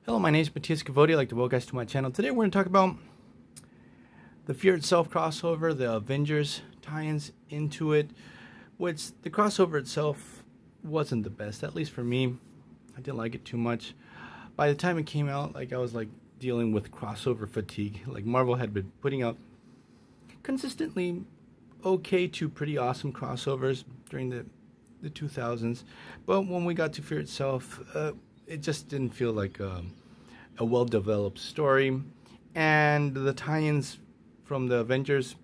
Hello, my name is Matthias Cavodi. I'd like to welcome you guys to my channel. Today we're going to talk about the Fear Itself crossover, the Avengers tie-ins into it, which the crossover itself wasn't the best, at least for me. I didn't like it too much. By the time it came out, I was dealing with crossover fatigue. Marvel had been putting out consistently okay to pretty awesome crossovers during the 2000s, but when we got to Fear Itself, it just didn't feel like a well-developed story, and the tie-ins from the Avengers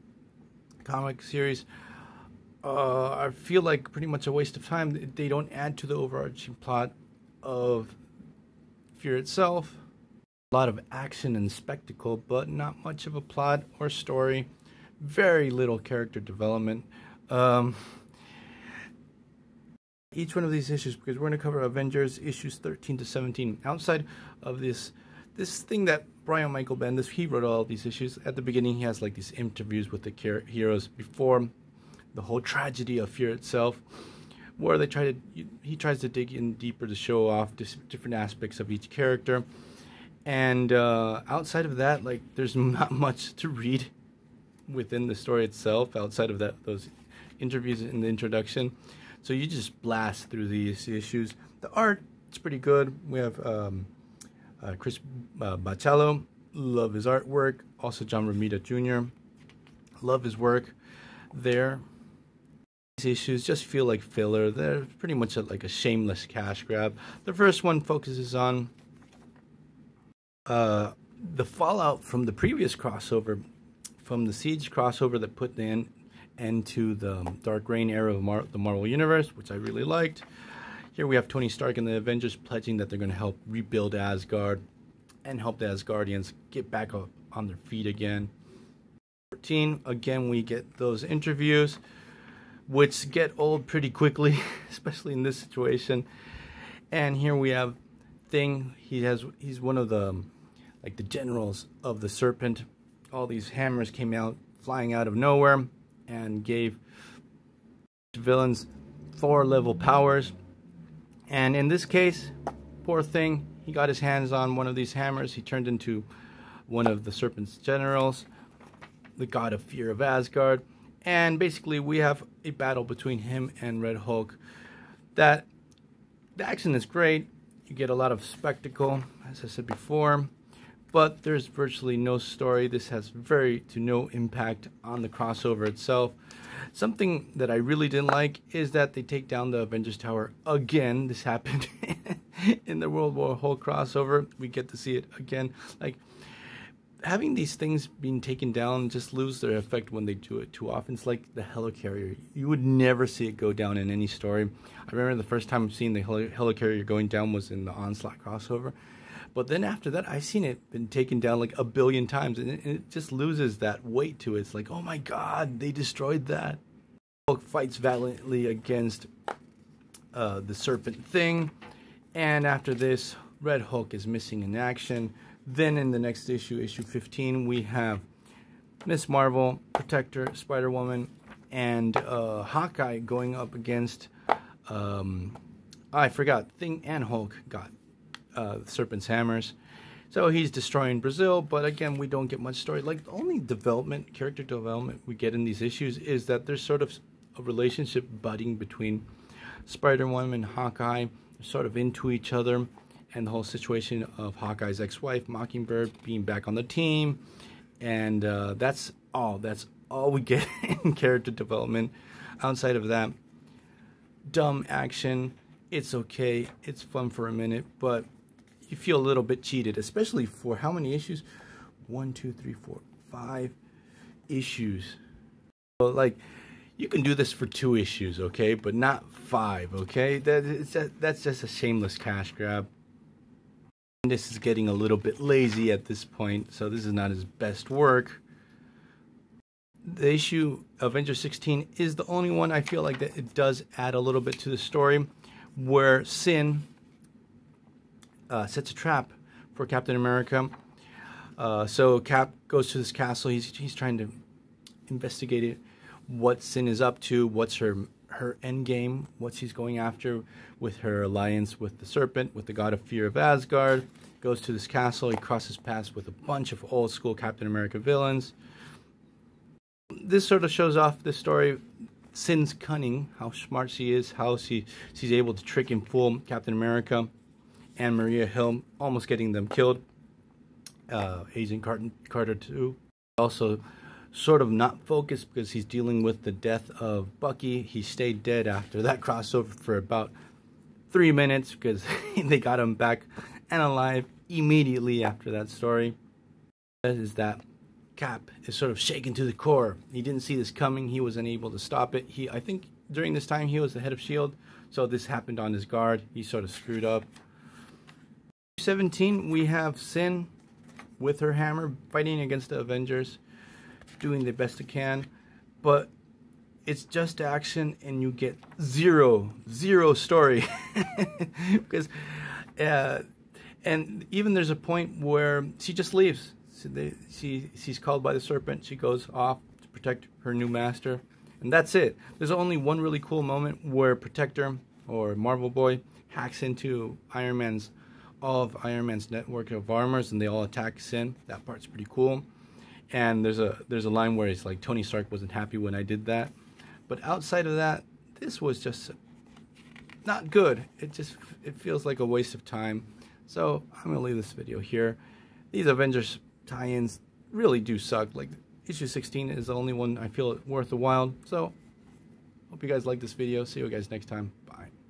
comic series I feel like pretty much a waste of time. They don't add to the overarching plot of Fear Itself. A lot of action and spectacle, but not much of a plot or story. Very little character development. Each one of these issues, because we're going to cover Avengers issues 13 to 17. Outside of this thing that Brian Michel Bendiga, he wrote all these issues. At the beginning, he has these interviews with the heroes before the whole tragedy of Fear Itself, where he tries to dig in deeper to show off different aspects of each character. And outside of that, there's not much to read within the story itself outside of those interviews in the introduction. So you just blast through these issues. The art, it's pretty good. We have Chris Bachalo. Love his artwork. Also John Romita Jr. Love his work there. These issues just feel like filler. They're pretty much like a shameless cash grab. The first one focuses on the fallout from the previous crossover, from the Siege crossover that put the end to the Dark Reign era of the Marvel Universe, which I really liked. Here we have Tony Stark and the Avengers pledging that they're going to help rebuild Asgard and help the Asgardians get back up on their feet again. 14, again, we get those interviews, which get old pretty quickly, especially in this situation. And here we have Thing. He's one of the the generals of the Serpent. All these hammers came out flying out of nowhere and gave villains 4-level powers. And in this case, poor Thing, he got his hands on one of these hammers. He turned into one of the Serpent's generals, the god of fear of Asgard. And basically we have a battle between him and Red Hulk. The action is great. You get a lot of spectacle, as I said before, but there's virtually no story. This has very to no impact on the crossover itself. Something that I really didn't like is that they take down the Avengers Tower again. This happened in the World War Hulk crossover. We get to see it again. Having these things being taken down just lose their effect when they do it too often. It's like the helicarrier. You would never see it go down in any story. I remember the first time seeing the helicarrier going down was in the Onslaught crossover. But then after that, I've seen it been taken down a billion times, and it just loses that weight to it. It's like, oh my god, they destroyed that. Hulk fights valiantly against the Serpent Thing, and after this, Red Hulk is missing in action. Then in the next issue, issue 15, we have Miss Marvel, Protector, Spider-Woman, and Hawkeye going up against, I forgot, Thing and Hulk got the Serpent's hammers. So he's destroying Brazil, but again, we don't get much story. The only character development we get in these issues is that there's sort of a relationship budding between Spider-Woman and Hawkeye. They're sort of into each other, and the whole situation of Hawkeye's ex-wife, Mockingbird, being back on the team. And that's all we get in character development. Outside of that, dumb action. It's okay. It's fun for a minute, but you feel a little bit cheated, especially for how many issues? 1, 2, 3, 4, 5 issues. So, you can do this for 2 issues, okay, but not 5, okay? That's just a shameless cash grab. And this is getting a little bit lazy at this point, so this is not his best work. The issue Avengers 16 is the only one I feel that it does add a little bit to the story, where Sin sets a trap for Captain America. So Cap goes to this castle. He's trying to investigate it, what Sin is up to, what's her end game, what she's going after with her alliance with the Serpent, with the god of fear of Asgard. goes to this castle. He crosses paths with a bunch of old school Captain America villains. This sort of shows off the story, Sin's cunning, how smart she is, how she's able to trick and fool Captain America and Maria Hill, almost getting them killed. Agent Carter too. Also sort of not focused because he's dealing with the death of Bucky. He stayed dead after that crossover for about 3 minutes because they got him back and alive immediately after that story. Is that Cap is sort of shaken to the core. He didn't see this coming. He was unable to stop it. I think during this time he was the head of S.H.I.E.L.D., so this happened on his guard. He sort of screwed up. 17, we have Sin with her hammer fighting against the Avengers, doing the best it can, but it's just action and you get zero story. Because and even there's a point where she just leaves. So she's called by the Serpent. She goes off to protect her new master, and that's it. There's only one really cool moment where Protector, or Marvel Boy, hacks into all of Iron Man's network of armors, and they all attack Sin. That part's pretty cool. And there's a line where it's like, Tony Stark wasn't happy when I did that. But outside of that, this was just not good. It feels like a waste of time. So I'm gonna leave this video here. These Avengers tie-ins really do suck. Like, issue 16 is the only one I feel worth a while. So hope you guys like this video. See you guys next time. Bye.